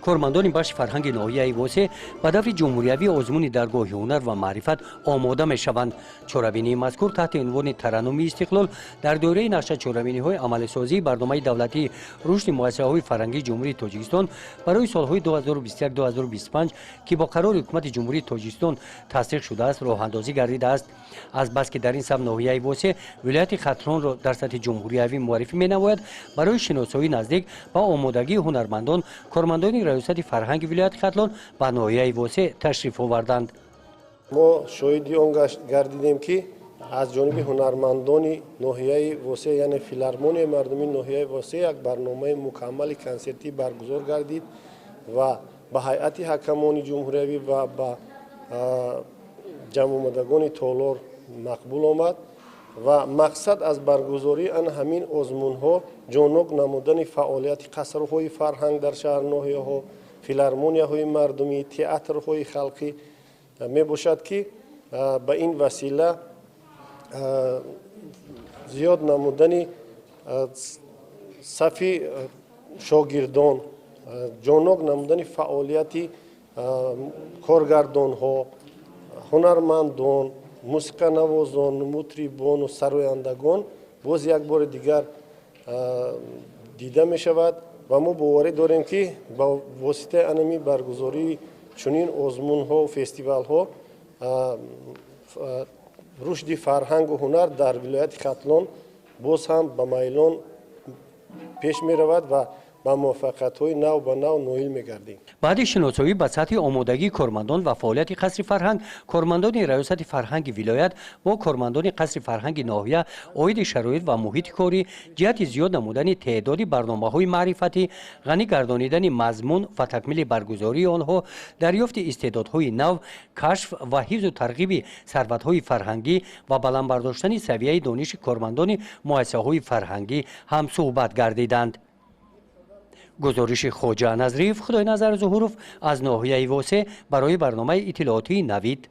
کارمندان بخش فرهنگ ناحیه واسه به دفع جمهوریوی آزمون درگاه هنر و معرفت آماده میشوند. چاره‌بینی مذکور تحت عنوان ترنم استقلال در دوره نقشه چاره‌بینی‌های عمل سازی برنامه دولتی رشد مؤسسه‌های فرهنگی جمهوری تاجیکستان برای سالهای 2021-2025 که با قرار حکومت جمهوری تاجیکستان تصدیق شده است راه اندازی گردیده است. از بس که در این سبک ناحیه واسه ولایت ختلان را در سطح جمهوریوی معرفی می‌نماید، برای شناسایی نزدیک و آمادگی هنرمندان کارمندان ریاست فرهنگ ولایت ختلان به ناحیه واسه تشریف آوردند. ما شاهدی آن گردیدیم که از جانب هنرمندان ناحیه واسه یعنی فیلارمونی مردمی ناحیه واسه یک برنامه مکمل کنسرتی برگزار گردید و به هیئت حکمان جمهوریوی و به جمع آمدگان تالار مقبول آمد و مقصد از برگزاری آن همین آزمون ها جانب نمودن فعالیت قصرهای فرهنگ در شهر ناحیه ها، فیلارمونیا های مردمی، تئاترهای خلقی می باشد که به این وسیله زیاد نمودن صف شاگردان، جانب نمودن فعالیت کارگردان ها، هنرمندان، موسیقی نوازان، مطربان و سرایندگان باز یک بار دیگر دیده می شود و ما باوری داریم که با واسطه انمی برگزاری چنین آزمون ها و فستیوال ها رشد فرهنگ و هنر در ولایت ختلان باز هم به میلان پیش می رود و با موفقیت های نو به نو نایل می گردیم. بعد شناسایی به سطح آمادگی کارمندان و فعالیت قصر فرهنگ، کارمندان ریاست فرهنگ ولایت با کارمندان قصر فرهنگ ناحیه عاید شرایط و محیط کاری جهت زیاد نمودن تعداد برنامه‌های معرفتی، غنی گردانیدن مضمون و تکمیل برگزاری آنها، دریافت استعدادهای نو، کشف و حفظ و ترغیب ثروت‌های فرهنگی و بلند برداشتن سویه دانش کارمندان مؤسسه‌های فرهنگی هم صحبت گردیدند. گزارش خواجه نظریف خدای نظر ظهورов از ناحیه واسه برای برنامه اطلاعاتی نوید.